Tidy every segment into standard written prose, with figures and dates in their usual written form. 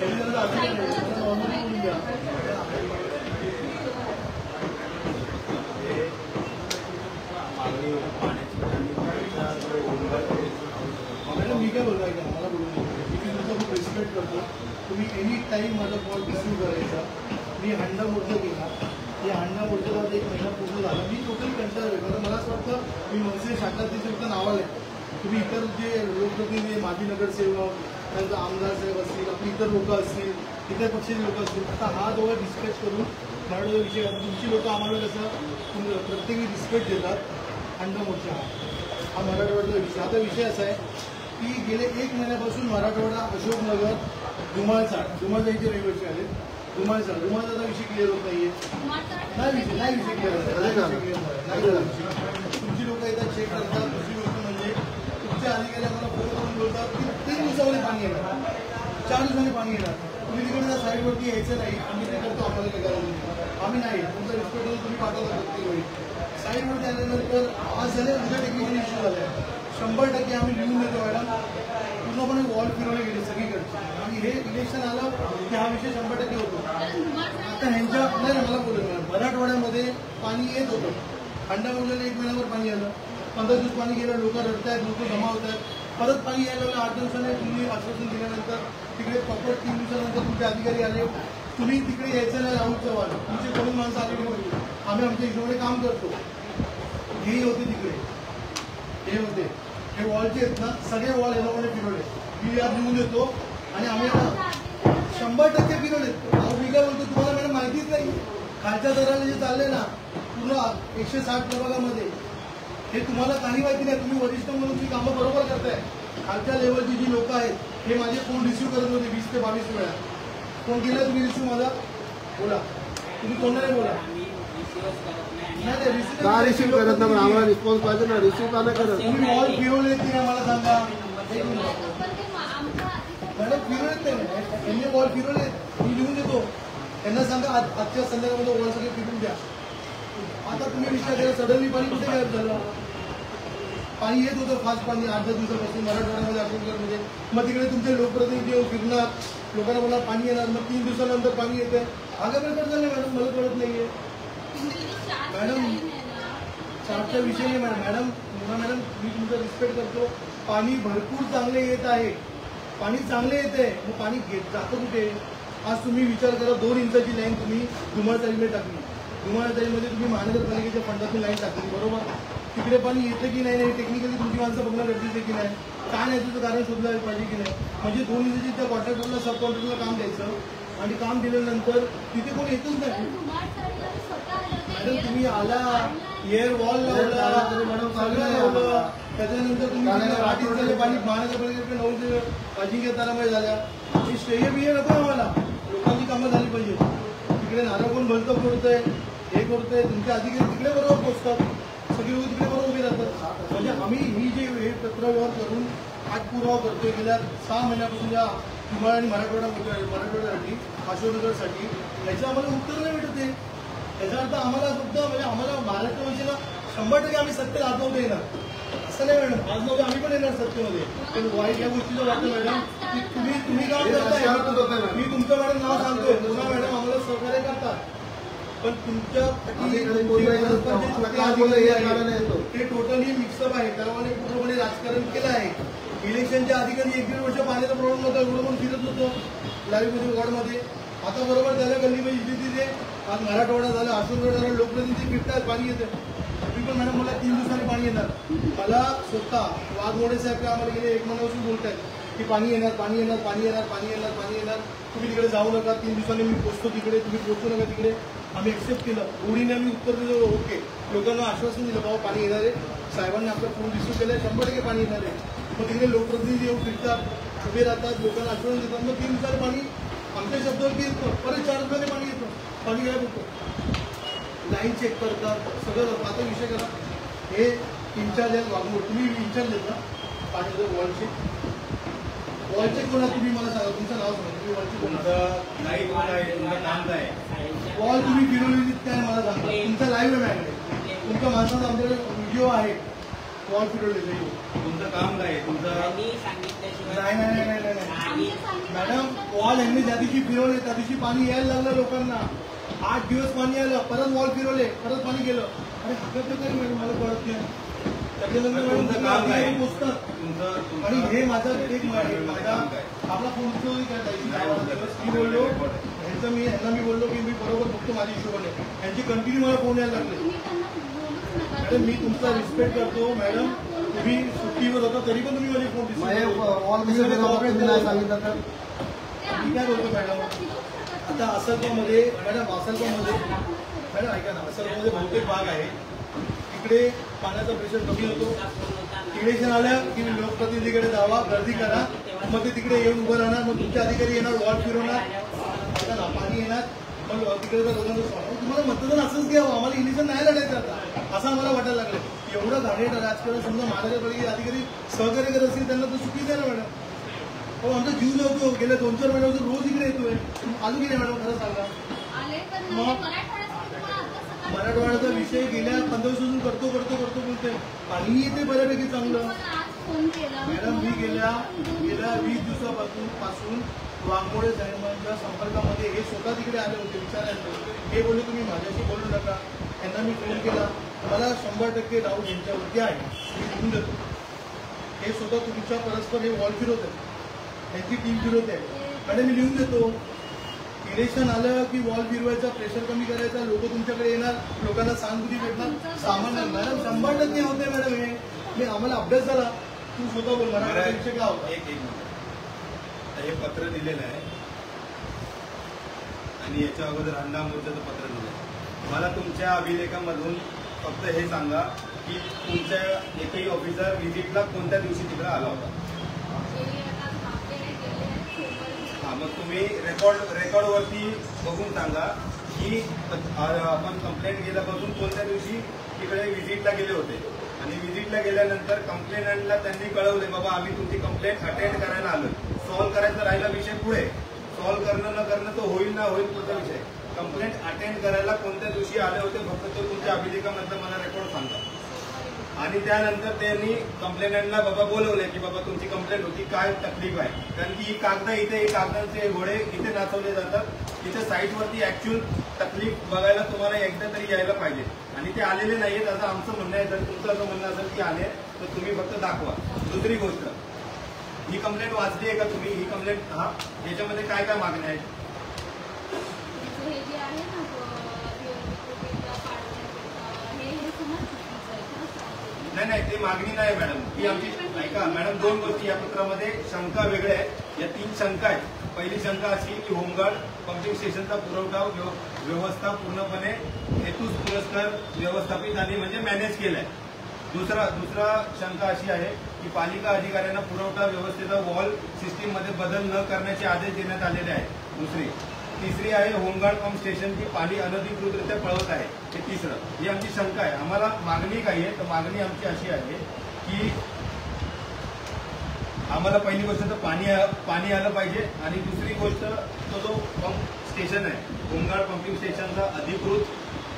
मी काय बोलतो ऐका मला बोलू नका मी तुमचा खूप रिस्पेक्ट करतो तुम्ही एनी टाईम माझा बॉल रिसीव्ह करायचा मी हांडा मोर्चा केला या हांडा मोर्चाला 1 महिना पूर्ण झाला मी टोटली कंटाळलो आहे कारण मला असं वाटतं मी मनसे शाखातील फक्त नावाला आहे तुम्ही इतर जे लोकप्रतिनिधी माजी नगरसेवक त्यांचा आमदार साहेब असतील आपली इतर लोक असतील इतर पक्षाचे लोक असतील आता हा दोघं डिस्कस करून मराठवाडा विषय तुमची लोक आम्हाला कसं प्रत्येकी रिस्पेक्ट देतात हांडा मोर्चा हा मराठवाड्याचा विषय आता विषय असा आहे की गेले 1 महिन्यापासून मराठवाडा अशोकनगर धुमाळचा इथे रहिवासी आले धुमाळचा विषय क्लिअर होत नाहीये नाही विषय क्लिअर झाला तुमची लोक येतात चेक करतात दुसरी गोष्ट म्हणजे तुमच्या अधिकारी आम्हाला फोन करून बोलतात की 3 दिवसामध्ये पाणी येणार 4 दिवसांनी पाणी येणार तुम्ही तिकडे त्या साईडवरती यायचं नाही आम्ही ते करतो आम्हाला काय करायचं आम्ही नाही तुमचा रिस्पेक्ट करून तुम्ही पाठवता प्रत्येक वेळी साईडवरती आल्यानंतर आज झाले उद्या टेक्निकल इश्यू झाला आहे 100% आम्ही लिहून देतो मॅडम पूर्णपणे वॉल फिरवले गेले सगळीकडे आणि हे इलेक्शन आलं की हा विषय 100% होतो आता ह्यांच्या नाही मला बोलू मराठवाड्यामध्ये पाणी येत होतं हांडा मोर्चाला 1 महिन्यावर पाणी आलं 15 दिवस पाणी गेलं लोक रडतायत लोक जमा होत आहेत परत पाणी यायला लागलं 8 दिवसाने तुम्ही आश्वासन दिल्यानंतर तिकडे प्रॉपर 3 दिवसानंतर तुमचे अधिकारी आले तुम्ही तिकडे यायचं नाही राहुल चव्हाण तुमचे कोणी माणसं आलेली होती आम्ही आमच्या हिशोबाने काम करतो हेही होते तिकडे हे होते हे वॉलचे आहेत ना सगळे वॉल या लोकांनी फिरवले मी यात लिहून देतो आणि आम्ही 100% फिरवले मी काय बोलतो तुम्हाला मॅडम माहितीच नाही खालच्या दराने जे चालले ना पूर्ण 160 प्रभागामध्ये हे तुम्हाला काही माहिती नाही तुम्ही वरिष्ठ म्हणून तुम्ही कामं बरोबर करताय खालच्या लेवलची जी लोक आहेत हे माझे फोन रिसिव्ह करत होते 20 ते 22 वेळा फोन केला तुम्ही रिसिव्ह माझा बोला तुम्ही कोणाला बोला रिसिव्ह करत नाही आम्हाला रिस्पॉन्स पाहिजे ना रिसिव्ह का नाही करत तुम्ही वॉल फिरवले की नाही मला सांगा मॅडम फिरवलेत नाही त्यांनी वॉल फिरवले मी लिहून देतो त्यांना सांगा आजच्या संदर्भामध्ये वॉल सगळे फिरून द्या आता तुम्ही विचार केला सडनली पाणी कुठे गायब झालं पाणी येत होतं फास्ट पाणी 8-10 दिवसापासून मराठवाड्यामध्ये अकोलकरमध्ये मग तिकडे तुमचे लोकप्रतिनिधी फिरणार लोकांना बोला पाणी येणार मग 3 दिवसानंतर पाणी येते आगा प्रकार झालं मॅडम मला कळत नाहीये मॅडम चारचा विषय नाही मॅडम मी तुमचा रिस्पेक्ट करतो पाणी भरपूर चांगले येत आहे पाणी चांगले येते मग पाणी जातं कुठे आज तुम्ही विचार करा 2 इंचाची लाईन तुम्ही धुमाळचाळीमध्ये टाकली धुमाळचाळीमध्ये तुम्ही महानगरपालिकेच्या फंडातून लाईन टाकली बरोबर तिकडे पाणी येतं की नाही टेक्निकली तुमची माणसं बघणं गरजेचं आहे की नाही काय नाही तुझं कारण शोधलं पाहिजे की नाही म्हणजे 2 इंचाची त्या कॉन्ट्रॅक्टरला सब कॉन्ट्रॅक्टरला काम द्यायचं आणि काम दिल्यानंतर तिथे कोणी येतच नाही मॅडम तुम्ही आला एअर वॉल लावला सगळं लावलं त्याच्यानंतर तुम्ही 8 इंचाचे पाणी महानगरपालिकेकडे 9 अजिंक्य तारामुळे झाल्या हे श्रेय बिय नको आम्हाला लोकांची कामं झाली पाहिजे तिकडे नारळ कोण भलतं फोडतंय हे करतोय तुमचे अधिकारी तिकडे बरोबर पोचतात सगळे लोक तिकडे बरोबर उभे राहतात म्हणजे आम्ही ही जे हे पत्रव्यवहार करून पाठपुरावा करतोय गेल्या 6 महिन्यापासून या धुमाळ आणि मराठवाड्यासाठी अशोकनगरसाठी याचं आम्हाला उत्तर नाही भेटत आहे त्याचा अर्थ आम्हाला फक्त म्हणजे आम्हाला महाराष्ट्र भाषेला 100% आम्ही सत्तेत हात नव्हतं येणार असं नाही मॅडम आज नव्हतं आम्ही पण येणार सत्तेमध्ये पण वाईट या गोष्टीचं वाटतं मॅडम की तुम्ही काम करताय मी तुमचं मॅडम नाव सांगतोय पुन्हा मॅडम आम्हाला सहकार्य करतात पण तुमच्या ते टोटली मिक्सअप आहे त्यामुळे पूर्णपणे राजकारण केलं आहे इलेक्शनच्या अधिकारी 1-1.5 वर्ष पाण्याचा प्रॉब्लेम होता एवढं पण फिरत होतं लाईव्हमध्ये वॉर्डमध्ये आता बरोबर झालं गल्लीमध्ये तिथे आज मराठवाडा झालं अशोकनगर झालं लोकप्रतिनिधी फिरतात पाणी येतं तुम्ही पण मॅडम मला 3 दिवसांनी पाणी येणार मला स्वतः वाघमोडे साहेब आम्हाला गेले 1 महिन्यापासून बोलतायत की पाणी येणार तुम्ही तिकडे जाऊ नका 3 दिवसांनी मी पोचतो तिकडे तुम्ही पोचू नका तिकडे आम्ही एक्सेप्ट केलं ओढीने आम्ही उत्तर दिलं ओके लोकांना आश्वासन दिलं बाबा पाणी येणार आहे साहेबांनी आपलं फोन रिसिव्ह केलं 100% पाणी येणार आहे मग तिकडे लोकप्रतिनिधी येऊन फिरतात उभे राहतात लोकांना आश्वासन देतात मग 3 दिवसांनी पाणी आमच्या शब्दावरती येतं परत 4 दिवसांनी पाणी येतं पाणी घ्यायला होतं लाईन चेक करतात सगळं आता विषय करा हे इन्चार्ज आहेत वाघमोड तुम्ही इन्चार्ज आहेत ना पाण्याचं वॉलचे कोणा तुम्ही मला सांगा तुमचं नाव सांगा तुम्ही वॉलचे कोण वॉल तुम्ही फिरवली काय मला सांगा तुमचा लाईव्ह आहे मॅडम तुमच्या माणसाचा आमच्याकडे व्हिडिओ आहे वॉल फिरवले तुमचं काम काय आहे तुमचं? नाही मॅडम, वॉल यांनी ज्या दिवशी फिरवले त्या दिवशी पाणी यायला लागलं लोकांना. 8 दिवस पाणी आलं, परत वॉल फिरवले, परत पाणी गेलं. अरे हक्क काय मॅडम, मला कळत नाही. त्याच्यानंतर मॅडम तुमचं काम काय? पुस्तक तुमचं आणि हे माझा एक माझा आपला फोन मी बोललो ह्यांना मी बोललो की मी बरोबर बघतो माझ्या हिशोबाने. यांची कंटिन्यू मला फोन यायला लागले. मॅडम मी तुमचा रिस्पेक्ट करतो मॅडम, तुम्ही सुट्टीवर होता तरी पण तुम्ही माझे फोन वॉल नाही सांगितलं तर मी काय बोलतो मॅडम, आता असलगावमध्ये मॅडम मॅडम ऐका ना, असलगावमध्ये बहुतेक भाग आहे तिकडे पाण्याचा प्रेशर कमी होतो. इलेक्शन आलं की लोकप्रतिनिधीकडे जावा, गर्दी करा, मग ते तिकडे येऊन उभं राहणार, मग तुमचे अधिकारी येणार, वॉल फिरवणार, पाणी येणार, मग तिकडे तुम्हाला मतदान असंच घ्यावं. आम्हाला इलेक्शन नाही लढायचं आता असं आम्हाला वाटायला लागलं. एवढं घाणेरडं राजकारण समजा महानगरपालिकेचे अधिकारी सहकार्य करत असतील त्यांना तर चुकीचं आहे ना मॅडम. हो, आमचा जीव लावतो, गेल्या 2-4 महिन्यापासून रोज इकडे येतोय. आलो की नाही मॅडम, खरं सांगा. मग मराठवाड्याचा विषय गेल्या 15 दिवसापासून करतो बोलतोय. पाणी येते बऱ्यापैकी चांगलं. मॅडम मी गेल्या 20 दिवसापासून वाघमोडे साहेबांच्या संपर्कामध्ये हे स्वतः तिकडे आले होते विचारायला. हे बोलले तुम्ही माझ्याशी बोलू नका. त्यांना मी फोन केला, मला 100% डाऊट यांच्यावरती आहे, मी लिहून देतो. हे स्वतः तुमच्या परस्पर हे वॉल फिरवत आहे, त्यांची टीम फिरवत आहे. मॅडम मी लिहून देतो. इलेक्शन आलं की वॉल फिरवायचा, प्रेशर कमी करायचा, लोक तुमच्याकडे येणार, लोकांना सहानुभूती भेटणार, सामान्य. मॅडम 100% होते मॅडम. हे मी आम्हाला अभ्यास झाला. तू स्वतः बोल मला विषय काय होता. एक मिनिट, हे पत्र दिलेलं आहे आणि याच्या अगोदर हंडा मोर्चाचं पत्र दिलं आहे. मला तुमच्या अभिलेखामधून फक्त हे सांगा की तुमच्या एकही ऑफिसर व्हिजिटला कोणत्या दिवशी तिकडे आला होता. हा, मग तुम्ही रेकॉर्डवरती बघून सांगा की आपण कंप्लेंट केल्यापासून कोणत्या दिवशी तिकडे व्हिजिटला गेले होते. आणि व्हिजिटला गेल्यानंतर कंप्लेनंटला त्यांनी कळवले, बाबा आम्ही तुमची कंप्लेंट अटेंड करायला आलो. सॉल्व्ह करायचा राहिला विषय पुढे, सॉल्व्ह करणं न करणं तो होईल ना होईल पुढचा विषय. कंप्लेंट अटेंड करायला कोणत्या दिवशी आले होते फक्त तो तुमच्या अभिलेखामधलं मला रेकॉर्ड सांगा. आणि त्यानंतर त्यांनी कंप्लेनंटला बाबा बोलवले की बाबा तुमची कंप्लेंट होती, काय तकलीफ आहे. कारण की ही कागद इथे, हे कागदांचे घोडे इथे नाचवले जातात. तिथे साईटवरती ऍक्च्युअल तकलीफ बघायला तुम्हाला एकदा तरी यायला पाहिजे. आणि ते आलेले नाहीयेत असं आमचं म्हणणं आहे. जर तुमचं असं म्हणणं असेल की आले तर तुम्ही फक्त दाखवा. दुसरी गोष्ट, ही कंप्लेंट वाचली आहे का तुम्ही? ही कंप्लेंट याच्यामध्ये काय काय मागण्या आहेत? नाही ते मागणी नाही मॅडम, ही आमची. ऐका मॅडम, 2 गोष्टी या पत्रामध्ये शंका वेगळ्या आहेत. या 3 शंका आहेत. पहिली शंका अशी की होमगार्ड पंपिंग स्टेशनचा पुरवठा व्यवस्था पूर्णपणे हेतूस पुरस्कार व्यवस्थापित आणि म्हणजे मॅनेज केलाय. दुसरा शंका अशी आहे की पालिका अधिकाऱ्यांना पुरवठा व्यवस्थेचा वॉल सिस्टीममध्ये बदल न करण्याचे आदेश देण्यात आलेले आहेत. तिसरी आहे होमगार्ड पंप स्टेशनची पाणी अनधिकृतरित्या पळवत आहे. हे तिसरं, ही आमची शंका आहे. आम्हाला मागणी काही आहे, तर मागणी आमची अशी आहे की आम्हाला पहिली गोष्ट तर पाणी आलं पाहिजे. आणि दुसरी गोष्ट जो पंप स्टेशन आहे, होमगार्ड पंपिंग स्टेशनचा अधिकृत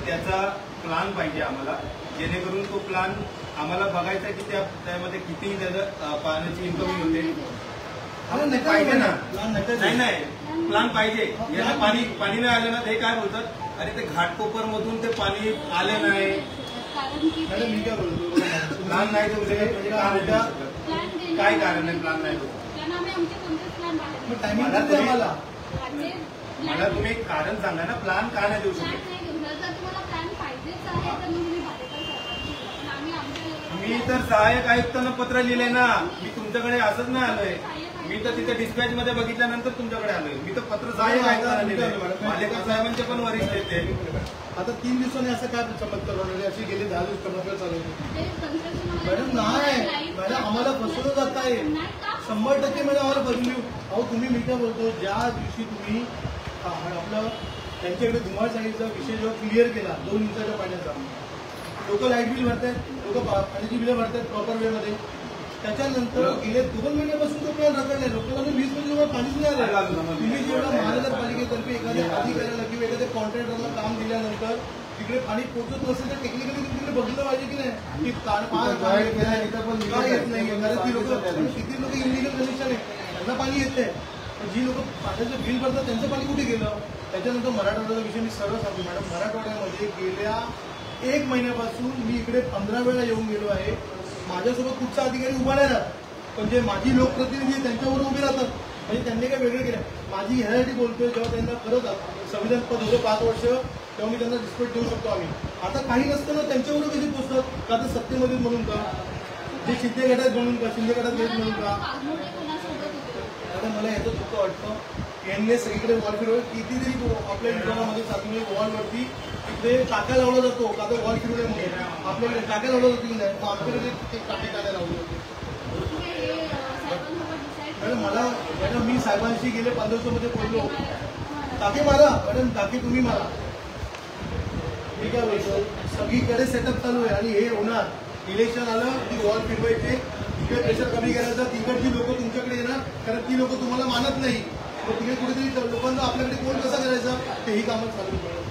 त्याचा प्लान पाहिजे आम्हाला, जेणेकरून तो प्लान आम्हाला बघायचा की त्यामध्ये किती त्याचं पाण्याची इन्कमिंग होते पाहिजे ना. नाही प्लान पाहिजे. यांना पाणी नाही आलं ना, ते काय बोलतात, अरे ते घाटकोपर मधून ते पाणी आले नाही. मॅडम मी काय बोलतो, प्लान नाही देऊ शकत म्हणजे काय कारण आहे प्लान नाही देऊ? मला तुम्ही कारण सांगा ना, प्लान का नाही देऊ शकत? मी तर सहाय्यक आयुक्तांना पत्र लिहिले ना. मी तुमच्याकडे असंच नाही आलोय. मी तर तिथे डिस्पॅच मध्ये बघितल्यानंतर तुमच्याकडे आलोय. मी तर पत्र सहाय्यक आयुक्तांना लिहिले. मालेकर साहेबांचे पण वरिष्ठ आहेत ते. आता 3 दिवसांनी असं काय चमत्कार होणार? अशी गेली 10 दिवस चमत्कार चालू होते. मॅडम नाही मॅडम, आम्हाला फसवलं जात आहे 100% मॅडम. आम्हाला बदलू. अहो तुम्ही मी काय बोलतो, ज्या दिवशी तुम्ही आपलं त्यांच्याकडे धुमाळचाळीचा विषय जेव्हा क्लिअर केला 2 इंचाच्या पाण्याचा, लोक लाईट बिल भरतायत, लोक पाण्याची बिलं भरतायत प्रॉपर वेमध्ये. त्याच्यानंतर गेले 2 महिन्यापासून तो प्लॅन रखडलाय. लोकांना 20 महिने पाणीच नाही आलं. तुम्ही जेव्हा महानगरपालिकेतर्फे एखाद्या अधिकाऱ्याला किंवा एखाद्या कॉन्ट्रॅक्टरला काम दिल्यानंतर तिकडे पाणी पोहोचत नसेल तर टेक्निकली तिकडे बघितलं पाहिजे की नाही. की पाणी येत नाही, का येत नाही? कारण ती लोक किती लोक इलिगल कनेक्शन आहे, त्यांना पाणी येत नाही. जी लोक पाण्याचं बिल भरतात त्यांचं पाणी कुठे गेलं? त्याच्यानंतर मराठवाड्याचा विषय मी सरळ सांगतो मॅडम, मराठवाड्यामध्ये गेल्या 1 महिन्यापासून मी इकडे 15 वेळा येऊन गेलो आहे. माझ्यासोबत कुठचा अधिकारी उभा नाही राहत, पण जे माझी लोकप्रतिनिधी आहे त्यांच्यावर उभे राहतात. म्हणजे त्यांनी काय वेगळं केलं. माझी ह्यासाठी बोलतोय, जेव्हा त्यांना खरंच संविधान पद होतं 5 वर्ष, तेव्हा मी त्यांना रिस्पेक्ट देऊ शकतो आम्ही. आता काही नसतं ना, त्यांच्यावर कधी पोचतात का? तर सत्तेमध्ये म्हणून का, जे शिंदे गटात म्हणून का, शिंदे गटात येत म्हणून का? आता मला याचं दुःख वाटतं. यांनी सगळीकडे वॉल फिरवलं. कितीतरी आपल्या विभागामध्ये सातवी वॉलवरती तिकडे टाका लावला जातो का, तर वॉल फिरवल्यामुळे आपल्याकडे टाका लावला जातो की नाही, आपल्याकडे ते टाके टाका लावले होते. मॅडम मी साहेबांशी गेले 15 दिवसामध्ये बोललो, टाके मारा मॅडम, टाके तुम्ही मारा. मी काय बोलतो, सगळीकडे सेटअप चालू आहे आणि हे होणार. इलेक्शन आलं की वॉल फिरवायचे, तिकडे प्रेशर कमी करायचं, तिकडची लोक तुमच्याकडे येणार, कारण ती लोक तुम्हाला मानत नाही. मग तिकडे कुठेतरी लोकांना आपल्याकडे कोण कसा करायचा तेही कामं चालू आहे.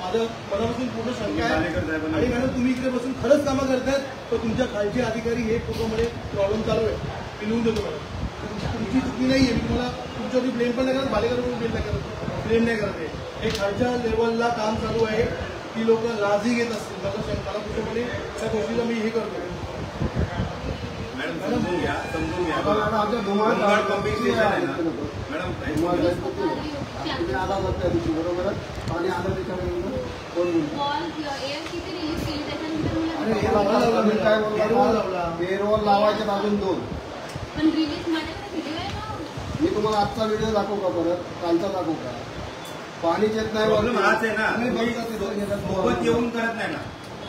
माझं मनापासून पूर्ण शंका आहे. आणि मॅडम तुम्ही इकडे बसून खरंच कामं करतायत, तर तुमच्या खालचे अधिकारी हे पूर्वमध्ये प्रॉब्लेम चालू आहे. मी लिहून देतो मॅडम, तुमची चुकी नाही आहे. मी तुम्हाला तुमच्यावरती ब्लेम पण नाही करत, भालेकरवरून ब्लेम नाही करत आहे. हे खालच्या लेवलला काम चालू आहे. ती लोक लाजी घेत असतील. मला कुठेतरी त्या गोष्टीला मी हे करतो. मॅडम समजून घ्या. आमच्या धुमाळ पंपिंग स्टेशन आहे ना मॅडम, आला होता त्या दिवशी बरोबर, पाणी आलं त्याच्यामध्ये पेरवॉल लावायचे अजून 2. मी तुम्हाला आजचा व्हिडिओ दाखवू का, परत कालचा दाखवू का? पाणीच येत नाही. प्रॉब्लेम हाच आहे ना, सोबत येऊन करत नाही ना.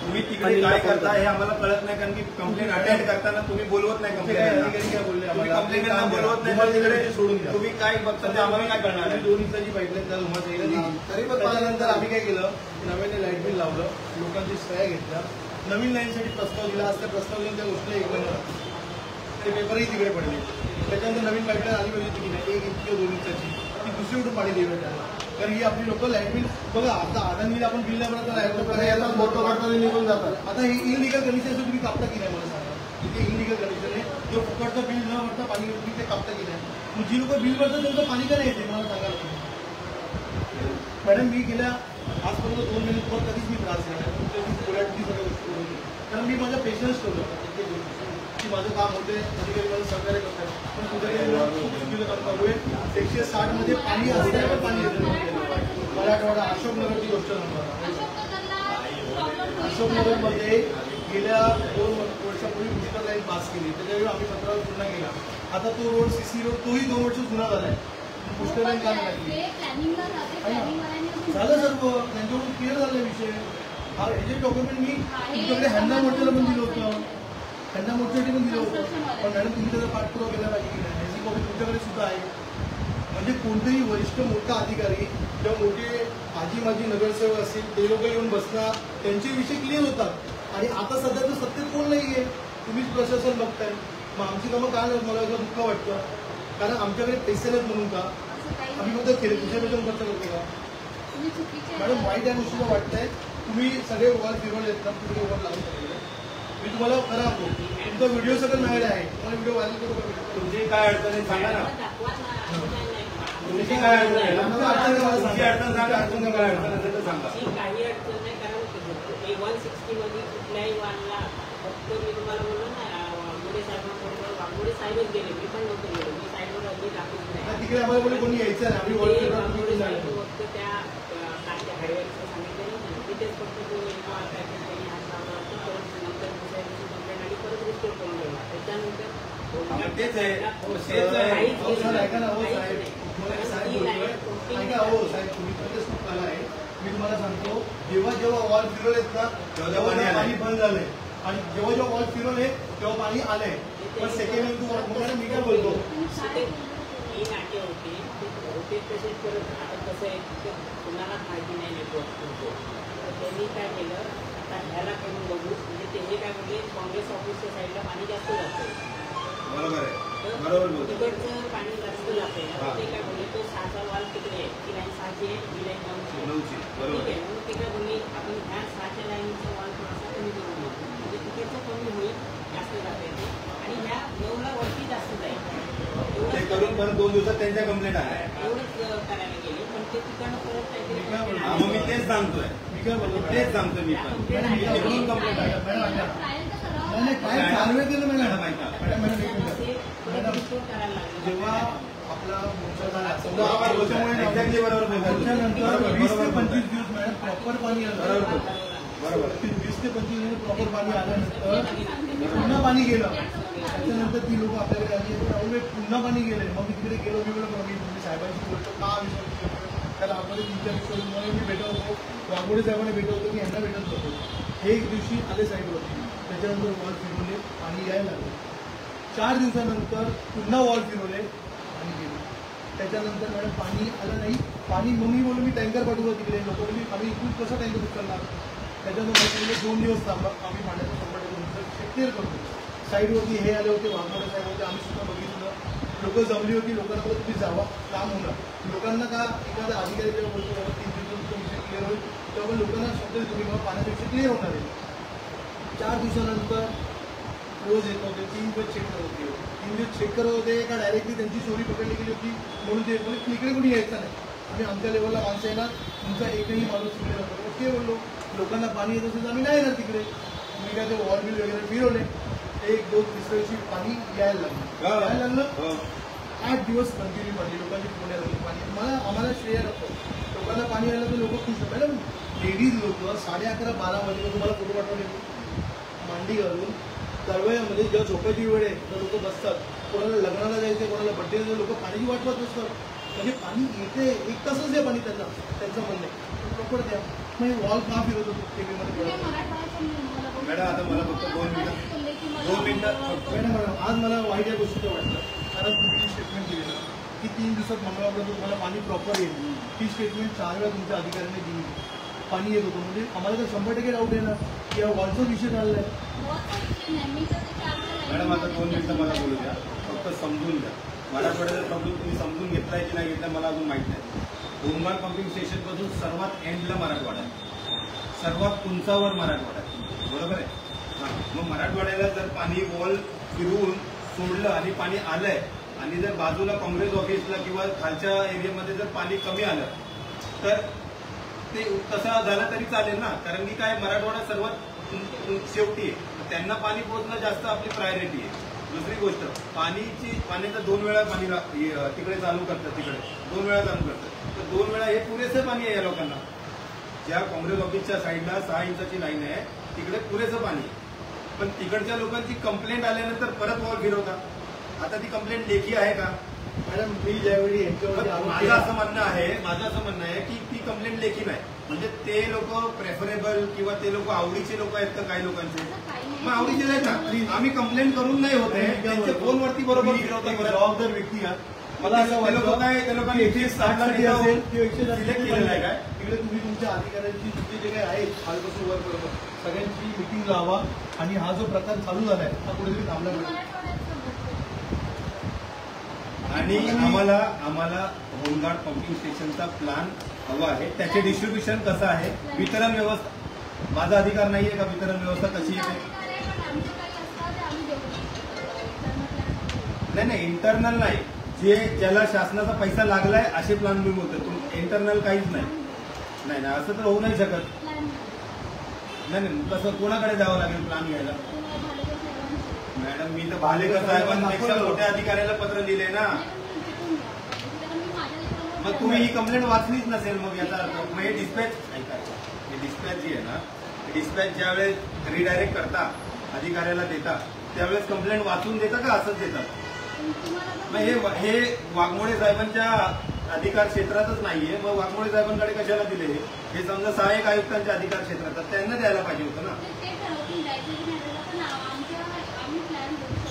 तुम्ही तिकडे काय करता हे आम्हाला कळत नाही, कारण की कंप्लेंट अटेंड करताना तुम्ही बोलवत नाही. कंप्लेंटला बोलवत नाही, तर तिकडे सोडून तुम्ही काय बघता ते आम्हाला काय करणार आहे. 2 इंचाची पाईपलाईन त्या धुमाचं येईल. तरी पण त्याच्यानंतर आम्ही काय केलं, नव्याने लाईट बिल लावलं, लोकांची सह्या घेतल्या, नवीन लाईनसाठी प्रस्ताव दिला. आज त्या प्रस्ताव देऊन त्या गोष्टीला एक महिना ते पेपरही तिकडे पडले. त्याच्यानंतर नवीन पाईपलाईन आली पाहिजे की नाही, 1 इंच किंवा 2 इंचाची, ती दुसरी कुठून पाणी देऊया त्याला. कारण ही आपली लोक लाईट बिल बघा, आता अडाणीला आपण बिल नाही भरत, लाईट मोठं करताना निघून जातात. आता ही इलिगल कंडिशन तुम्ही कापता की नाही मला सांगा. इथे इलिगल कंडिशन आहे, जो फुकटचं बिल न भरता पाणी तुम्ही ते कापता की नाही. मग जी लोक बिल भरतात त्यांचं पाणी का नाही येते मला सांगा तुम्ही. मॅडम मी गेल्या आजपर्यंत 2 महिने तुम्हाला कधीच मी त्रास दिला नाही, सगळ्या गोष्टी होती. कारण मी माझा पेशन्स ठेवलं की माझं काम होते, अधिकारी माझं सहकार्य करतात. पण कुठे चालू आहे 160 मध्ये पाणी असल्यावर पाणी येतं. मराठवाडा अशोकनगरची गोष्ट सांगतो. अशोकनगरमध्ये गेल्या 2 वर्षापूर्वी पुष्कर लाईन पास केली, त्याच्यावेळी आम्ही 17 पूर्ण केला. आता तो रोड सीसी रोड तोही 2 वर्ष जुना झाला आहे. पुष्कर लाईन काम लागली झालं सर्व, त्यांच्याकडून क्लिअर झाला विषय. हा हे जे डॉक्युमेंट मी तुमच्याकडे हॅन्डा मोर्चाला पण दिलं होतं, हॅन्डा मोर्चासाठी पण दिलं होतं. पण मॅडम तुम्ही त्याचा पाठपुरावा केला पाहिजे की नाही, ह्याची कॉपी तुमच्याकडे सुद्धा आहे. म्हणजे कोणतेही वरिष्ठ मोठा अधिकारी किंवा मोठे माझी नगरसेवक असतील ते लोक येऊन बसणार, त्यांचे विषय क्लिअर होतात. आणि आता सध्या तर सत्तेत कोण नाही आहे, तुम्हीच प्रशासन बघताय. मग आमची कामं काय नाही, मला असं दुःख वाटतं. कारण आमच्याकडे पैसे नाहीत म्हणून का आम्ही फक्त केले दुसऱ्यापेक्षा खर्च करतो का मॅडम? वाईट या गोष्टीला वाटतंय. तुम्ही सगळे वॉल फिरवलेत ना, तुम्ही वॉल लावून शकले. मी तुम्हाला खरं सांगतो, तुमचा व्हिडिओ सगळं माझ्याकडे आहे, तुम्हाला व्हिडिओ व्हायरल करू का? तुमची काय अडचण आहे सांगा ना. तुमची काय अडचण आहे, तुमची अडचण सांगा. तुमची काय अडचण असेल तर सांगा. काही अडचण नाही, कारण 160 मध्ये कुठल्याही वाहनला फक्त मी तुम्हाला बोललो ना, वाघमोडे साहेबांबरोबर वाघमोडे साहेबच गेले, मी पण नव्हतो गेलो. मी साईडवर अगदी दाखवत नाही. तिकडे आम्हाला बोलले कोणी यायचं आहे, आम्ही वॉल फिरवणार फक्त त्या कालच्या हायवेचं सांगितलं नाही, तिथेच फक्त तो त्यांनी हात लावला होता. परत नंतर दुसऱ्या दिवशी कंप्लेंट आली, परत रिस्टोर करून ठेवला. त्याच्यानंतर तेच आहे, ऐका ना हो साहेब, ऐका हो साहेब, तुम्ही तर खूप आला आहे. मी तुम्हाला सांगतो, जेव्हा वॉल फिरवलेत ना तेव्हा पाणी बंद झालंय, आणि जेव्हा वॉल फिरवले तेव्हा पाणी आलंय. पण सेकंड तुम्हाला मी काय बोलतो, ही नाट्य होती ते तसेच करत. आता कसं आहे की कुणाला माहिती नाही नेटवर्क तुमचं, तर त्यांनी काय केलं, आता ह्याला करून बघू. म्हणजे त्यांनी काय म्हणजे काँग्रेस ऑफिसच्या साईडला पाणी जास्त जातं, बरोबर आहे, बरोबर. तिकडचं पाणी जास्त जाते. ते काय बोलले, तो 6चा वॉल तिकडे आहे, ती लाईन 6ची आहे, ही लाईन 9ची. बरोबर ठीक आहे, मग ते काय बोलले, आपण ह्या 6च्या लाईनचा वॉल थोडासा कमी करून घेऊ. करून परत 2 दिवसात त्यांच्या कंप्लेंट आल्या. एवढंच करायला गेले पण ते ठिकाण परत काहीतरी हा, मग मी तेच सांगतोय, तेच सांगतोय मी पण तिकडून कंप्लेंट आल्या. नाही काय चालू केलं मॅडम ऐका. जेव्हा आपला मोर्चा झाला समजा Exactly बरोबर त्याच्यानंतर 20 ते 25 बरोबर. दिवस मॅडम प्रॉपर पाणी आलं. बरोबर 20 ते 25 दिवस प्रॉपर पाणी आल्यानंतर पुन्हा पाणी गेलं. त्याच्यानंतर ती लोक आपल्याकडे आली त्यामुळे पुन्हा पाणी गेले. मग मी तिकडे गेलो मी तुम्ही साहेबांशी बोलतो का विषय कारण आपण 3-4 दिवसांमध्ये मी भेटत होतो, वाघोडे साहेबांना भेटत होतो, मी यांना भेटत होतो. एक दिवशी आले साईडवरती, त्याच्यानंतर वॉल फिरवले, पाणी यायला लागले. 4 दिवसानंतर पुन्हा वॉल फिरवले आणि गेले. त्याच्यानंतर मॅडम पाणी आलं नाही. पाणी मग मी बोललो मी टँकर पाठवलं तिकडे. लोक बोलली आम्ही इथून कसं टँकर उचलणार. त्याच्यानंतर म्हणजे 2 दिवस थांबा आम्ही पाण्याचा 100% क्लिअर करतो. साईडवरती हे आले होते, वाघोडे साहेब होते, आम्ही सुद्धा बघितलं. लोक जमली होती, लोकांना बोलत तुम्ही जावा, काम होणार. लोकांना का एखादा अधिकारी जेव्हा बोलतो बाबा 3 दिवसांचा विषय क्लिअर होईल तेव्हा लोकांना शब्द तुम्ही बाबा पाण्याचा विषय क्लिअर होणार आहे. 4 दिवसानंतर रोज येत होते, 3 दिवस चेक करत होते. 3 दिवस चेक करत होते का डायरेक्टली त्यांची चोरी पकडली गेली होती म्हणून ते बोलले इकडे कोणी यायचं नाही. आम्ही आमच्या लेवलला माणसं येणार, तुमचा एकही माणूस तिकडे नको. ओके बोललो, लोकांना पाणी येत असेल तर आम्ही नाही येणार तिकडे. मी काय ते वॉल बिल वगैरे फिरवले. 1-2 तिसऱ्या दिवशी पाणी यायला लागलं. 8 दिवस कंटिन्यू पाणी, लोकांची पुण्या लागली पाणी. आम्हाला श्रेय नको. लोकांना पाणी आलं तर लोक खुश होतात. मॅडम लेडीज लोक 11:30-12 वाजता तुम्हाला फोटो पाठवले मांडी घालून तळवयामध्ये जेव्हा झोपायची वेळ आहे तर लोक बसतात. कोणाला लग्नाला जायचं, कोणाला बड्डे जायचं, लोक पाण्याची वाट पाहत असतात. म्हणजे पाणी येते 1 तासच आहे पाणी त्यांना, त्यांचं म्हणणं आहे प्रॉपर द्या. मग वॉल का फिरत होतो टीव्हीमध्ये. मॅडम आता मला फक्त 2 मिनिटं मॅडम आज मला वाईट या गोष्टीचं वाटलं कारण तुम्ही स्टेटमेंट दिली ना की 3 दिवसात मंगळवारपर्यंत तुम्हाला पाणी प्रॉपर येईल. ती स्टेटमेंट 4 वेळा तुमच्या अधिकाऱ्यांनी दिली. पाणी येत होतं म्हणजे आम्हाला तर 100% डाऊट आहे ना की या वॉलचा विषय चालला आहे. मॅडम आता 2 मिनिटं मला बोलू द्या, फक्त समजून द्या. मराठवाड्याचा प्रॉब्लेम तुम्ही समजून घेतलाय की नाही घेतलाय मला अजून माहीत नाही. बोंगाळ पंपिंग स्टेशनपासून सर्वात एंडला मराठवाडा आहे, सर्वात उंचावर मराठवाडा आहे, बरोबर आहे. हां, मग मराठवाड्याला जर पाणी वॉल फिरवून सोडलं आणि पाणी आलंय आणि जर बाजूला काँग्रेस ऑफिसला किंवा खालच्या एरियामध्ये जर पाणी कमी आलं तर ते तसं झालं तरी चालेल ना. कारण की काय मराठवाडा सर्वात शेवटी आहे, त्यांना पाणी पोहोचणं जास्त आपली प्रायोरिटी आहे. दुसरी गोष्ट पाण्याचं 2 वेळा पाणी तिकडे चालू करतात, तिकडे 2 वेळा चालू करतात. तर 2 वेळा हे पुरेसं पाणी आहे या लोकांना. ज्या काँग्रेस ऑफिसच्या साईडला 6 इंचाची लाईन आहे तिकडे पुरेसं पाणी आहे. पण तिकडच्या लोकांची कंप्लेंट आल्यानंतर परत वॉल फिरवतात. आता ती कंप्लेंट लेखी आहे का मॅडम मी ज्यावेळी यांच्यावरती माझं असं म्हणणं आहे की ती कंप्लेंट लेखी नाही. म्हणजे ते लोक प्रेफरेबल किंवा ते लोक आवडीचे लोक आहेत का काही लोकांचे. मग आवडीचे आहेत ना, आम्ही कंप्लेंट करून नाही होते त्यांच्या फोनवरती बरोबर फिरवतात. जबाबदार व्यक्ती आहात. मला असं वाटतं काय त्या लोकांनी असेल किंवा सिलेक्ट केलेलं आहे काय तिकडे तुम्ही तुमच्या अधिकाऱ्यांची जे काही आहेत खालपासून वरपर्यंत सगळ्यांची मिटिंग लावा आणि हा जो प्रकार चालू झालाय हा कुठेतरी थांबला पाहिजे. आणि आम्हाला होमगार्ड पंपिंग स्टेशनचा प्लॅन हवा आहे. त्याचे डिस्ट्रीब्युशन कसं आहे, वितरण व्यवस्था माझा अधिकार नाहीये का वितरण व्यवस्था कशी आहे. नाही इंटरनल नाही, ज्याला शासनाचा पैसा लागलाय असे प्लॅन मी बोलतो. इंटरनल काहीच नाही असं तर होऊ नाही शकत. नाही कसं कोणाकडे जावं लागेल प्लॅन घ्यायला. मॅडम मी तर भालेकर साहेबांपेक्षा मोठ्या अधिकाऱ्याला पत्र लिहिले ना. मग तुम्ही ही कंप्लेंट वाचलीच नसेल मग याचा अर्थ. मग हे डिस्पॅच जी आहे ना, डिस्पॅच ज्यावेळेस रिडायरेक्ट करता अधिकाऱ्याला देता त्यावेळेस कंप्लेंट वाचून देता का असंच देतात. मग हे वाघमोडे साहेबांच्या अधिकार क्षेत्रातच नाहीये. मग वाघमोडे साहेबांकडे कशाला दिले हे समजा सहाय्यक आयुक्तांच्या अधिकार क्षेत्रात त्यांना द्यायला पाहिजे होतं ना.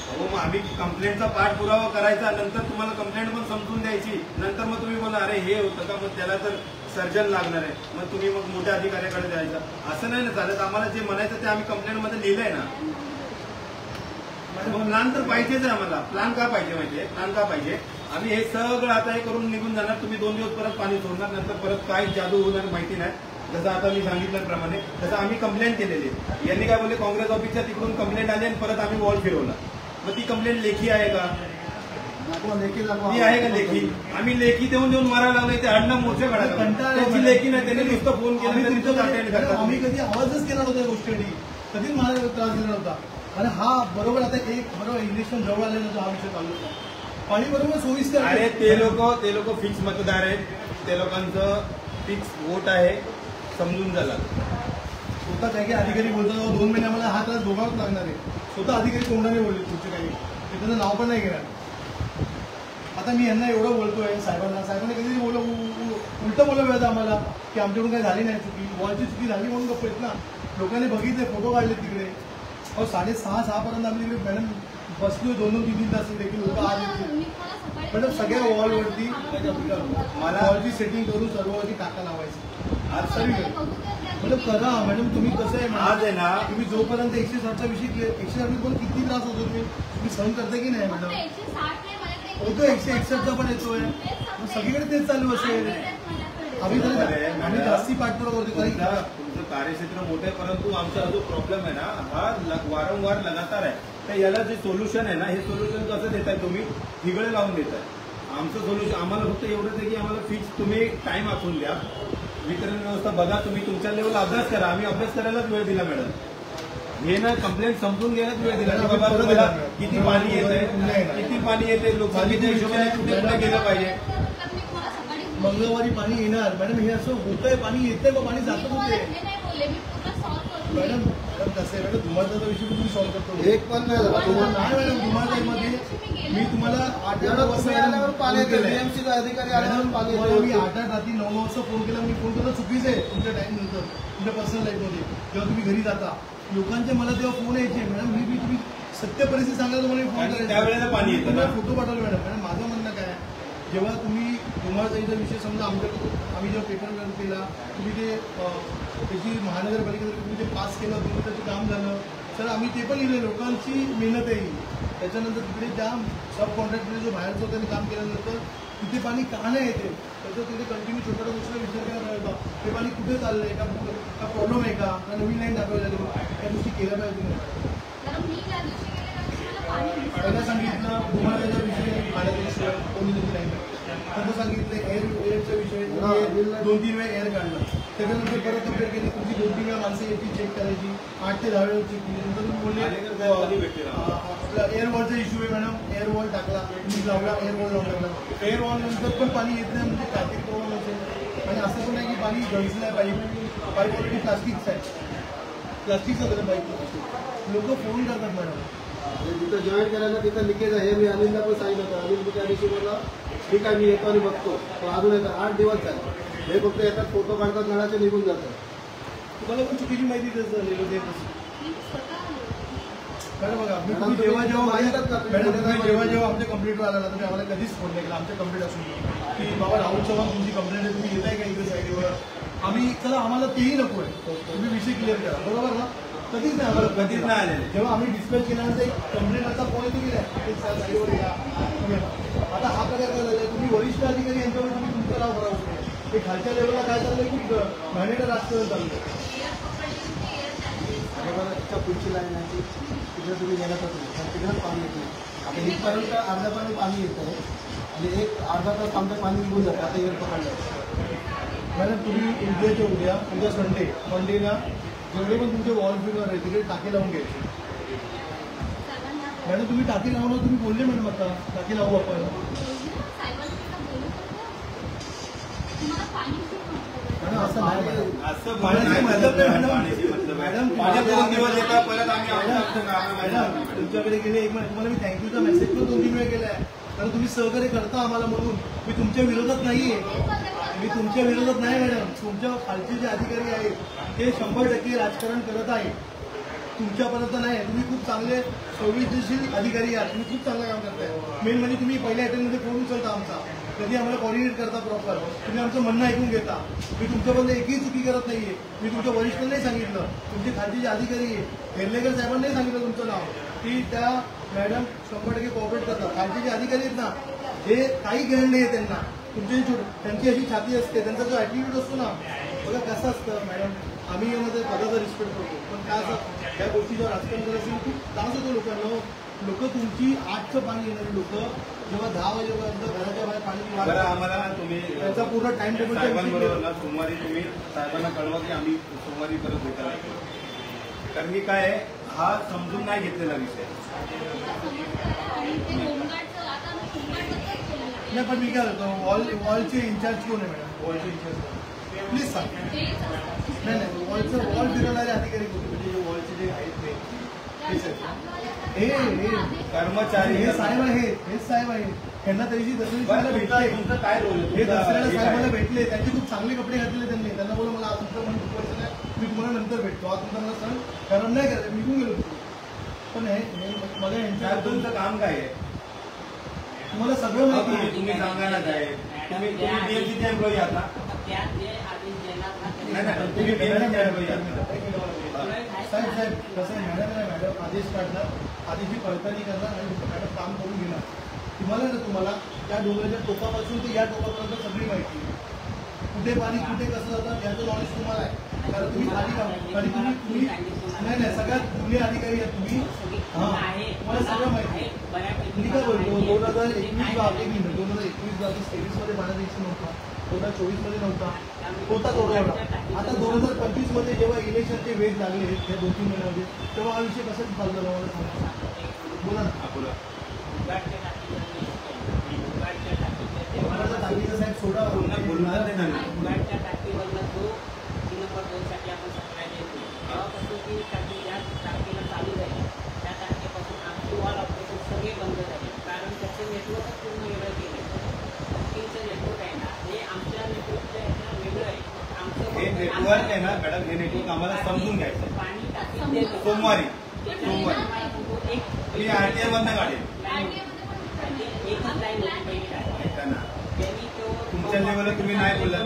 हो मग आम्ही कंप्लेंटचा पाठपुरावा करायचा, नंतर तुम्हाला कंप्लेंट पण समजून द्यायची, नंतर मग तुम्ही बोला अरे हे होतं का, मग त्याला तर सर्जन लागणार आहे, मग तुम्ही मग मोठ्या अधिकाऱ्याकडे द्यायचं. असं नाही ना चालत. आम्हाला जे म्हणायचं ते आम्ही कंप्लेंटमध्ये लिहिलंय ना. मग प्लॅन तर पाहिजेच आहे आम्हाला. प्लॅन का पाहिजे माहितीये, प्लॅन का पाहिजे. आम्ही हे सगळं आता हे करून निघून जाणार. तुम्ही 2 दिवस परत पाणी सोडणार, नंतर परत काय जादू होणार माहिती नाही. जसं आता मी सांगितल्याप्रमाणे तसं आम्ही कंप्लेंट केलेली आहे. यांनी काय बोलले काँग्रेस ऑफिसच्या तिकडून कंप्लेंट आली आणि परत आम्ही वॉल फिरवला. मग ती कंप्लेंट लेखी आहे का. दाखवा लेखी दाखवा. ती आहे का लेखी? आम्ही लेखी देऊन देऊन मारायला लागलो ते अण्णा मोर्चा काढायला कंटाळा त्याची लेखी नाही, त्याने नुसतं फोन केला आम्ही तरी तो तुमच्याकडे- अटेंड करतात. आम्ही कधी आवाजच केला नव्हता या गोष्टीसाठी, कधीच मला त्रास दिला नव्हता. आणि हा बरोबर आता एक बरोबर इलेक्शन जवळ आलेला हा विषय चालू होता. पाणी बरोबर सोयीस्कर अरे ते लोक फिक्स मतदार आहेत, ते लोकांचं फिक्स वोट आहे, समजून झाला. स्वतः काही काही अधिकारी बोलतात 2 महिने आम्हाला हा त्रास भोगावाच लागणार आहे. स्वतः अधिकारी तोंडाने बोलले तुमचे काही, ते त्याचं नाव पण नाही घेणार. आता मी यांना एवढं बोलतोय साहेबांनी कधी उलटं बोललं पाहिजे आम्हाला की आमच्याकडून काही झाली नाही चुकी, वॉलची चुकी झाली म्हणून गप्प आहेत ना. लोकांनी बघितले, फोटो काढले तिकडे. अहो 6:30 पर्यंत आम्ही तिकडे मॅडम बसलो 2-3 तास देखील लोक आज येते. मॅडम सगळ्या वॉलवरती मला वॉलची सेटिंग करून सर्ववरती टाका लावायची. आज सरी मॅडम करा मॅडम. तुम्ही कसं आहे आज आहे ना, तुम्ही जोपर्यंत 160चा विषय 160 पण किती त्रास होतो तुम्ही सहन करता की नाही मॅडम? होतो 161चा पण येतोय, सगळीकडे तेच चालू असेल. आम्ही जास्ती पाठपुरावा करतो कारण तुमचं कार्यक्षेत्र मोठं आहे, परंतु आमचा जो प्रॉब्लेम आहे ना हा वारंवार लगातार आहे. तर याला जे सोल्युशन आहे ना, हे सोल्युशन कसं देताय तुम्ही? ठिगळे लावून देताय. आमचं सोल्युशन आम्हाला फक्त एवढंच आहे की आम्हाला फिक्स तुम्ही टाइम आखून द्या, वितरण व्यवस्था बघा, तुम्ही तुमच्या लेवलला अभ्यास करा. आम्ही अभ्यास करायलाच वेळ दिला मॅडम. हे ना कंप्लेंट समजून घ्यायलाच वेळ दिला की बाबा तुम्हाला किती पाणी येते, लोकसंख्येच्या हिशोबाने कुठे कुठे गेलं पाहिजे. मंगळवारी पाणी येणार मॅडम, हे असं होतंय. पाणी येतंय मग पाणी जातं होते मॅडम. कसं आहे मॅडम, धुमाचा विषय तुम्ही सॉल्व्ह करतो. एक पण नाही झाला तुम्हाला. नाही मॅडम, धुमाचामध्ये मी तुम्हाला 8 आल्यावर पाणी येतं. BMC चा अधिकारी आल्यावर पाणी मी येतं. 8 रात्री 9 वाजता फोन केला. मी फोन करणं चुकीचं आहे तुमच्या टाइम नंतर, तुमच्या पर्सनल लाईफमध्ये जेव्हा तुम्ही घरी जाता. लोकांचे मला तेव्हा फोन यायचे मॅडम. मी तुम्ही सत्य परिस्थिती सांगायला तुम्हाला फोन आणि करायचा. त्यावेळेला पाणी येतं ना. फोटो पाठवले मॅडम. मॅडम माझं म्हणणं काय, जेव्हा तुम्ही धुमाचा विषय समजा आम्ही जेव्हा पेपर केला, तुम्ही ते त्याची महानगरपालिकेचं तुम्ही ते पास केलं, तुम्ही त्याचं काम झालं सर, आम्ही ते पण लिहिलं. लोकांची मेहनत आहे. त्याच्यानंतर तिकडे ज्या सब कॉन्ट्रॅक्टरने जो बाहेरचं त्यांनी काम केल्यानंतर तिथे पाणी का नाही येते, त्याचं तिथे कंटिन्यू छोट्या गोष्टीला विचार करायला पाहिजे. ते पाणी कुठे चाललंय, का प्रॉब्लेम आहे का नवीन लाईन दाखवायला लागेल, त्या गोष्टी केल्या पाहिजे. पहिला सांगितलं धुमाचा विषय, पाण्याचा कोणी नाही. नंतर सांगितलं एअरचा विषय, 2-3 वेळा एअर काढला. त्याच्यानंतर परत कंप्लेंट केली, तुमची 2-3 वेळा माणसं यायची चेक करायची, 8 ते 10 वेळा चेक केली. नंतर तुम्ही बोलले आपला एअर वॉलचा इश्यू आहे मॅडम, एअर वॉल टाकला, मी लावला, एअर वॉल लावून टाकला. एअर वॉल नंतर पण पाणी येत नाही म्हणजे काहीतरी प्रॉब्लेम असेल. आणि असं पण नाही की पाणी गळसलं आहे. पाईप ऑलरेडी प्लास्टिकचं आहे, प्लास्टिकचं होतं पाईप. लोक फोन करतात मॅडम. जिथं जॉईन करायला तिथं लिकेज आहे. मी अनिलला पण सांगितलं होतं. अनिल त्या दिवशी बोलला ठीक आहे मी येतो आणि बघतो. पण अजून येतात 8 दिवस झाले. हे फक्त येतात, फोटो काढतात, नळाचे निघून जातात. तुम्हाला पण चुकीची माहिती देत मॅडम. बघा तुम्ही जेव्हा जेव्हा आमच्या कंप्लेंटवर आला ना, तुम्ही आम्हाला कधीच फोन नाही केला. आमच्या कंप्लेंट असून की बाबा राहुल चव्हाण तुमची कंप्लेंट आहे, तुम्ही येताय का इकडे साईडवर. आम्ही चला आम्हाला तेही नको आहे, तुम्ही विषय क्लिअर करा. बरोबर ना? कधीच नाही आम्हाला, कधीच नाही आलेले. जेव्हा आम्ही डिस्कस केल्यानंतर एक कंप्लेंट असा फोन येतो की नाही साईडवर या. आता हा प्रकार काय झाला, तुम्ही वरिष्ठ अधिकारी यांच्यावर तुम्ही तुमचं नाव करावं शकता. ते खालच्या लेवलला काय चाललंय, खूप घाणेरडं राजकारण चाललंय. त्याच्या पुढची लाईन आहे तिकडे तुम्ही गेलातच नाही, कारण तिकडेच पाणी येत नाही. आता इथपर्यंत अर्ध्यापर्यंत पाणी येत आहे आणि एक अर्धा तास आमचं पाणी निघून जातं. आता एअर पकडलं मॅडम तुम्ही उद्या संडे मंडेला जेवढे पण तुमचे वॉल फिगर आहे तिकडे टाके लावून घ्यायचे. मॅडम तुम्ही टाके लावून तुम्ही बोलले मॅडम आता टाके लावू आपण. मॅडम असं नाही मॅडम, असं पाण्याची मतलब आहे मॅडम. मॅडम तुमच्याकडे गेले एक महिना, तुम्हाला मी थँक्यूचा मेसेज पण 2-3 वेळा केला आहे. कारण तुम्ही सहकार्य करता आम्हाला, म्हणून मी तुमच्या विरोधात नाहीये. मी तुमच्या विरोधात नाही मॅडम. तुमच्या खालचे जे अधिकारी आहेत ते 100% राजकारण करत आहे. तुमच्यापर्यंत नाही. तुम्ही खूप चांगले संवेदनशील अधिकारी आहात. तुम्ही खूप चांगलं काम करताय. मेन म्हणजे तुम्ही पहिल्या अटेंडमध्ये फोन उचलता आमचा, कधी आम्हाला कोऑर्डिनेट करता प्रॉपर. तुम्ही आमचं म्हणणं ऐकून घेता. मी तुमच्यापर्यंत एकही चुकी करत नाहीये. मी तुमच्या वरिष्ठांनाही सांगितलं, तुमचे खालचे जे अधिकारी आहे हेर्लेकर साहेबांनाही सांगितलं तुमचं नाव, की त्या मॅडम 100% कोऑपरेट करतात. खालचे जे अधिकारी आहेत ना, हे काही घेणं नाही आहे त्यांना. त्यांची अशी छाती असते, त्यांचा जो ॲटिट्यूड असतो ना, बघा कसं असतं मॅडम. आम्ही यामध्ये पदाचा रिस्पेक्ट करतो, पण काय असं या गोष्टी जेव्हा राजकारण करायचं खूप त्रास होतो लोकांना. लोक तुमची 8चं पाणी येणारी लोक जेव्हा 10 वाजेपर्यंत घराच्या बाहेर पाणी बरं आम्हाला तुम्ही त्याचा पूर्ण टाइम टेबल साहेबांबरोबर ना सोमवारी तुम्ही साहेबांना कळवा की आम्ही सोमवारी परत भेटायला येतो. कारण की काय आहे, हा समजून नाही घेतलेला विषय. नाही पण मी काय होतो वॉलचे इंचार्ज कोण आहे मॅडम? वॉलचे इंचार्ज प्लीज सांग. नाही वॉलचं वॉल फिरवणारे अधिकारी कोण म्हणजे जे वॉलचे जे आहेत हे कर्मचारी हे साहेब आहेत, हेच साहेब आहेत. त्यांना तरी दसऱ्याला भेटले. तुमचं काय रोल आहे? हे दसऱ्याला साहेबाला भेटले, त्यांचे खूप चांगले कपडे घातले त्यांनी. त्यांना बोला मला तुमचं मन दुखवायचं नाही, मी तुम्हाला नंतर भेटतो. आज तुमचा मला सण कारण नाही करायचं, निघून गेलो तुम्ही. पण हे मला यांच्या तुमचं काम काय आहे? तुम्हाला सगळं माहिती आहे. तुम्ही सांगा ना साहेब, तुम्ही बीएमसीचे एम्प्लॉई आहात ना? नाही तुम्ही बीएमसीचे एम्प्लॉई आहात ना? साहेब कसं आहे मॅडम आदेश काढणार, आदेशची पडताळणी करणार आणि मॅडम काम करून घेणार. तुम्हाला त्या डोंगराच्या टोकापासून ते या टोकापर्यंत सगळी माहिती आहे. कुठे पाणी कुठे कसं जातं याचं नॉलेज तुम्हाला आहे. कारण तुम्ही तुम्ही नाही सगळ्यात जुने अधिकारी आहेत तुम्ही. मला सगळं माहिती आहे. मी काय बोलतो 2021 2023 मध्ये पाण्याचा इश्यू नव्हता, 2024 मध्ये नव्हता, होता थोडा एवढा. आता 2025 मध्ये जेव्हा इलेक्शनचे वेग लागले या 2-3 महिन्यामध्ये, तेव्हा हा विषय कसा चालू झाला मला सांगा. बोला ना. टाकीचा साहेब सोडा बोलणार नाही ना. मुलांच्या टाकीवरनं जो 3 नंबर 2 साठी आपण सप्लाय देतो तेव्हापासून ती टाकी ज्या टाकीला चालू झाली त्या टाकीपासून आमची वॉल ऑपरेशन सगळे बंद झाले. कारण त्याचं नेटवर्कच पूर्ण वेगळं केलं. टाकीचं नेटवर्क आहे ना हे आमच्या नेटवर्कच्या ह्याच्या वेगळं आहे. आमचं हे नेटवर्क आहे ना मॅडम, हे नेटवर्क आम्हाला समजून घ्यायचं. पाणी टाकीत सोमवारी एक मी आरटीआय मधनं काढेल. एकच लाईन होती पहिली टाकी. ऐका ना, त्यांनी तो तुमच्या लेवलला तुम्ही नाही बोललात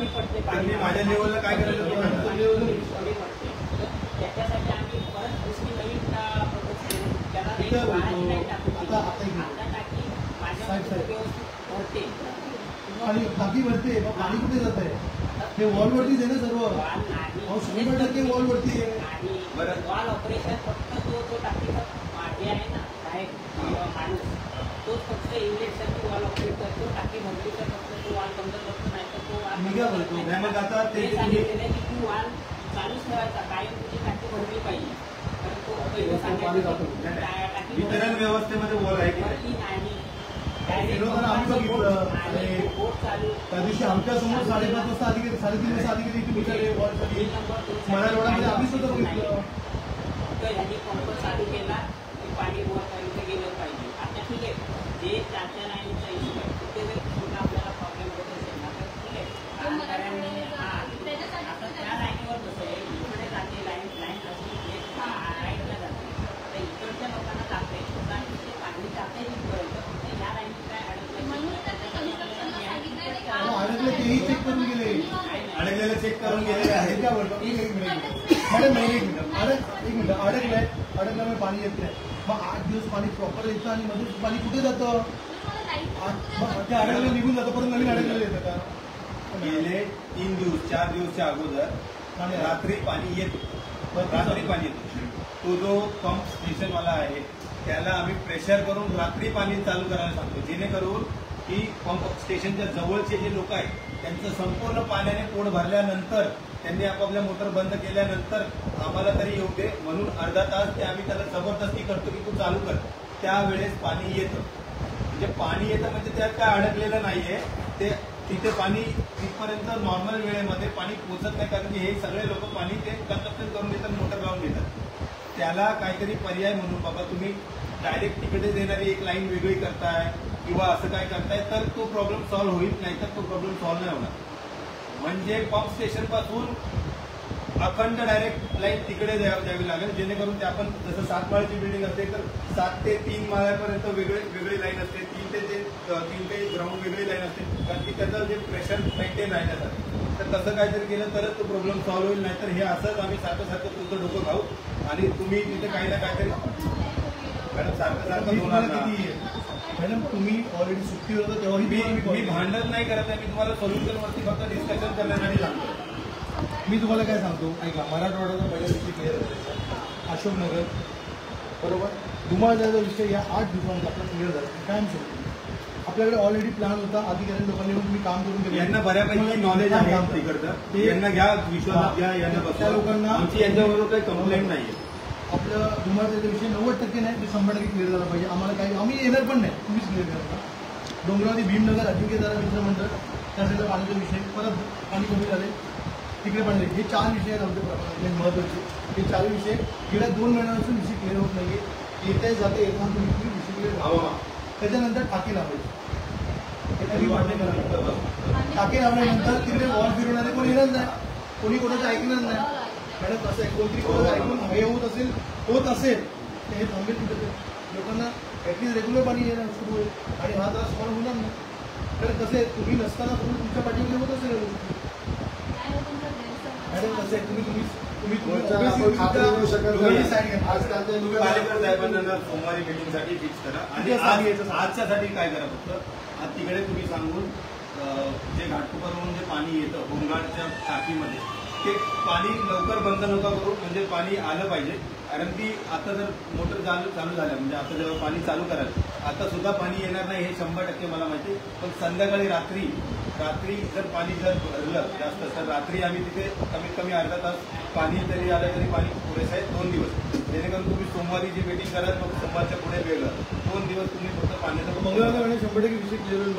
तर मी माझ्या लेवलला काय करायचं तुम्हाला? त्याच्यासाठी आम्ही परत दुसरी नवीन प्रोजेक्ट केलं. त्याला नाही इथं बाहेरची नाही टाकू. आता आता टाकी माझ्या व्यवस्थित भरते. आणि टाकी भरते मग पाणी कुठे जात आहे? हे वॉलवरतीच आहे ना सर्व. वाल नाही. 100% वॉलवरती आहे. आणि बरं. वॉल ऑपरेशन फक्त तो टाकीचा हे आहे ना साहेब माणूस तोच फक्त इंजेक्शनची वॉल ऑपरेट करतो. टाकी भरली तर फक्त तो वॉल बंद करतो, नाही तर तो वॉल मी काय बोलतो? नाही मग आता ते सांगितलेलं की तू वॉल चालूच ठेवायचा, कायम तुझी टाकी भरली पाहिजे. कारण तो पहिलं सांगायचं वितरण व्यवस्थेमध्ये वॉल आहे की नाही? भरली नाही. विरोधाला आम्ही बघितलं आणि बोट चालू त्या दिवशी आमच्या समोर 5:30 वाजता अधिकारी 3:30 वाजता अधिकारी इथे विचारले वॉलसाठी मराठवाड्यामध्ये आम्ही सुद्धा बघितलं. ह्यांनी पंप चालू केला की पाणी इथे गेलं पाहिजे. आता ठीक आहे, जे 4 लाईनचा इश्यू आहे तिथे जर पुन्हा आपल्याला प्रॉब्लेम होत असेल ना तर ठीक आहे. अधिकाऱ्यांनी आता त्या लाईनीवर कसं आहे, इकडे जाते लाईन अशी राईटला जाते. आता इकडच्या लोकांना जाते पाणी जाते इथपर्यंत. ह्या लाईनची काय अडकले तेही चेक करून गेले. अडकलेलं चेक करून गेलेले आहे. हे काय बोलतो? एक मिनिट एक मिनिट अडकल्यामुळे पाणी येत नाही. मग 8 दिवस पाणी प्रॉपर येतं आणि मधून पाणी कुठे जातं? ते अडकलं निघून जातं, परत नवीन अडकलेलं येतं का? गेले 3 दिवस 4 दिवसच्या अगोदर रात्री पाणी येतो. रात्री पाणी येतो. तो जो पंप स्टेशनवाला आहे त्याला आम्ही प्रेशर करून रात्री पाणी चालू करायला सांगतो, जेणेकरून की पंप स्टेशनच्या जवळचे जे लोक आहेत त्यांचं संपूर्ण पाण्याने पोट भरल्यानंतर त्यांनी आपापल्या मोटर बंद केल्यानंतर आम्हाला तरी येऊ दे म्हणून अर्धा तास ते आम्ही त्याला जबरदस्ती करतो की तू चालू कर. त्यावेळेस पाणी येतं. म्हणजे पाणी येतं म्हणजे त्यात काय अडकलेलं नाहीये. ते तिथे पाणी तिथपर्यंत नॉर्मल वेळेमध्ये पाणी पोहोचत नाही, कारण की हे सगळे लोक पाणी ते कन्स्ट्रक्शन करून देतात, मोटर लावून देतात. त्याला काहीतरी पर्याय म्हणून बाबा तुम्ही डायरेक्ट तिकडे देणारी एक लाईन वेगळी करताय किंवा असं काय करताय तर तो प्रॉब्लेम सॉल्व्ह होईल, नाही तर तो प्रॉब्लेम सॉल्व्ह नाही होणार. म्हणजे पंप स्टेशन पासून अखंड डायरेक्ट लाईन तिकडे द्यावी लागेल, जेणेकरून ते आपण जसं 7 माळ्याची बिल्डिंग असते तर 7 ते 3 माळ्यापर्यंत वेगळी लाईन असते, 3 ते ग्राउंड वेगळी लाईन असते, कारण की त्याचं जे प्रेशर मेंटेन राहण्यासाठी. तर तसं काहीतरी केलं तरच तो प्रॉब्लेम सॉल्व्ह होईल, नाहीतर हे असंच आम्ही सारखं तुमचं डोकं खाऊ आणि तुम्ही तिथे काही ना काहीतरी मॅडम सारखं होणार ना. मॅडम तुम्ही ऑलरेडी सुट्टीवर होता तेव्हाही मी भांडण नाही करत आहे, मी तुम्हाला सोल्युशनवरती फक्त डिस्कशन करण्यासाठी सांगतो. मी तुम्हाला काय सांगतो ऐका, मराठवाड्याचा पहिल्या दिवशी क्लिअर करायचा. अशोकनगर बरोबर. धुमाळ्याचा विषय या 8 दिवसांचा आपला क्लिअर झाला कायम स्वरूपी. आपल्याकडे ऑलरेडी प्लॅन होता, अधिकारी लोकांनी येऊन तुम्ही काम करून दिलं. यांना बऱ्यापैकी नॉलेज आहे तिकडचं, यांना घ्या, विश्वासात घ्या, यांना त्या बसवा. लोकांना आमची यांच्याबरोबर काही कंप्लेंट नाहीये. आपलं धुमाळ्याचा विषय 90% नाही, ते 100% क्लिअर झाला पाहिजे. आम्हाला काही आम्ही येणार पण नाही, तुम्हीच क्लिअर करा. डोंगरावती भीमनगर अजिंक्यतारा मित्र मंडळ त्या साईडला पाण्याचा विषय, परत पाणी कमी झाले तिकडे पाणी. हे 4 विषय आहेत आमच्या प्रमाणात महत्त्वाचे. हे 4 विषय गेल्या 2 महिन्यापासून विषय क्लिअर होत नाहीये. येते जाते येताना तुम्ही विषय क्लिअर व्हावा. त्याच्यानंतर टाकी लावायची, टाकी लावल्यानंतर तिकडे वॉल फिरवणारे कोणी येणार नाही, कोणी कोणाचं ऐकणार नाही. मॅडम कसं आहे, कोणतरी कोणाचं ऐकून हे होत असेल तर हे थांबेल कुठे. लोकांना ॲटलीस्ट रेग्युलर पाणी येणार सुरू होईल आणि हा त्रास सॉल्व्ह होणार नाही. कारण कसं आहे, तुम्ही नसताना तुम्ही तुमच्या पाठीमध्ये होत असेल मॅडम. कसं आहे, तुम्ही पालेकर साहेबांना सोमवारी मीटिंगसाठी फिक्स करा आणि आजच्यासाठी काय करा, फक्त आज तिकडे तुम्ही सांगून जे घाटकोपरवरून जे पाणी येतं होमगार्डच्या टाकीमध्ये ते पाणी लवकर बंद नका करू, म्हणजे पाणी आलं पाहिजे. कारण की आता जर मोटर चालू झाल्या म्हणजे आता जेव्हा पाणी चालू कराल आता सुद्धा पाणी येणार नाही हे 100% मला माहिती. पण संध्याकाळी रात्री जर पाणी भरलं जास्त तर रात्री आम्ही तिथे कमीत कमी अर्धा तास पाणी जरी आलं तरी पाणी पुरेसं आहे 2 दिवस. जेणेकरून तुम्ही सोमवारी जी मीटिंग कराल मग सोमवारच्या पुढे वेगळं 2 दिवस तुम्ही फक्त पाण्याचं मंगळवार 100% विषय क्लिअर होईल.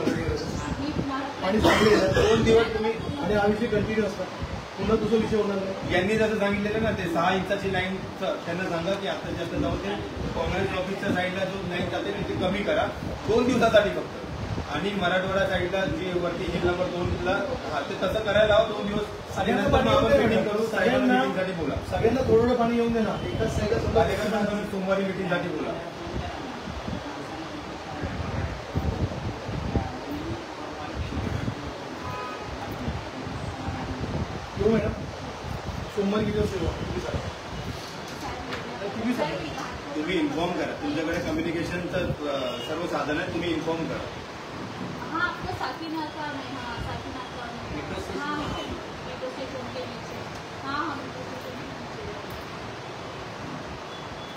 पाणी चांगले 2 दिवस तुम्ही आणि हा विषय कंटिन्यू असतात, पुन्हा दुसरा विषय होणार नाही. यांनी जसं सांगितलेलं ना ते 6 इंचाची लाईन त्यांना सांगा की आता जास्त जाऊन ते काँग्रेस ऑफिसच्या साईडला जो लाईन जाते ते कमी करा 2 दिवसासाठी फक्त. आणि मराठवाडा साईडला जी वरती हिल नंबर 2ला ते तसं करायला लावा 2 दिवस. सगळ्यांना पाणी मीटिंग करू, मीटिंगसाठी बोला. सगळ्यांना थोडं पाणी येऊन दे ना. एकाच साईडला सोमवारी मीटिंगसाठी बोला. येऊ मॅडम. सोमवारी किती वाजता तुम्ही इन्फॉर्म करा, तुमच्याकडे कम्युनिकेशनचं सर्व साधन आहे, तुम्ही इन्फॉर्म करा.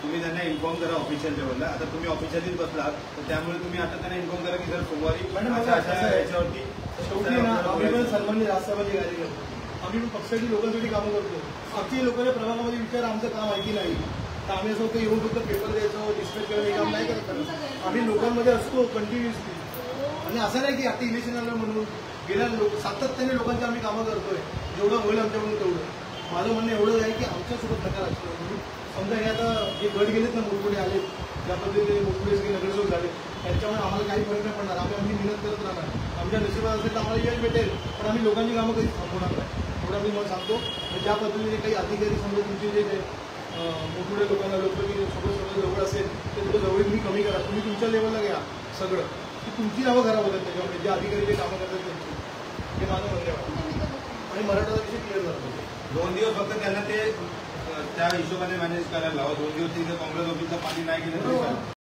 तुम्ही त्यांना इन्फॉर्म करा ऑफिशियल लेवलला. आता तुम्ही ऑफिशियलीच बसलात तर त्यामुळे तुम्ही आता त्यांना इन्फॉर्म करा की सर सोमवारी याच्यावरती शेवटी ना आम्ही पण सर्वांनी राष्ट्रवादी गाडी करतो. आम्ही पण पक्षाची लोकांसाठी कामं करतो. आमची लोकांच्या प्रभागामध्ये विचार आमचं काम माहिती नाही तर आम्ही असं येऊन फक्त पेपर द्यायचं डिस्प्ले करणं हे काम नाही करत. आम्ही लोकांमध्ये असतो कंटिन्युअसली. आणि असं नाही की आता इलेक्शन आलं म्हणून गेल्या सातत्याने लोकांची आम्ही कामं करतोय. जेवढं होईल आमच्याकडून तेवढं. माझं म्हणणं एवढंच आहे की आमच्यासोबत नका राजकारण. समजा हे आता जे गट गेलेत ना मोठमोठे आले ज्या पद्धतीने मोठमोठे सगळे नगरसेवक झाले त्यांच्यामुळे आम्हाला काही फरक नाही पडणार. आम्ही मेहनत करत राहणार. आमच्या नशिबात असेल तर आम्हाला यश भेटेल पण आम्ही लोकांची कामं कधीच थांबवणार नाही. एवढं मी मला सांगतो. ज्या पद्धतीने काही अधिकारी समजा तुमचे जे मोठमोठ्या लोकांना लोकप्रतिनिधी सगळं जवळ असेल ते तुमच्या जवळ तुम्ही कमी करा. तुम्ही तुमच्या लेवलला घ्या सगळं की तुमची नावं खराब होतात त्याच्यामध्ये जे अधिकारी जे कामं करतात त्यांची. हे माझं म्हणणं आहे. आणि मराठा विषय क्लिअर झाला पाहिजे. 2 दिवस फक्त त्यांना ते त्या हिशोबाने मॅनेज करायला लावा. 2 दिवस तिथे काँग्रेस ऑफिसचं पाणी नाही गेलं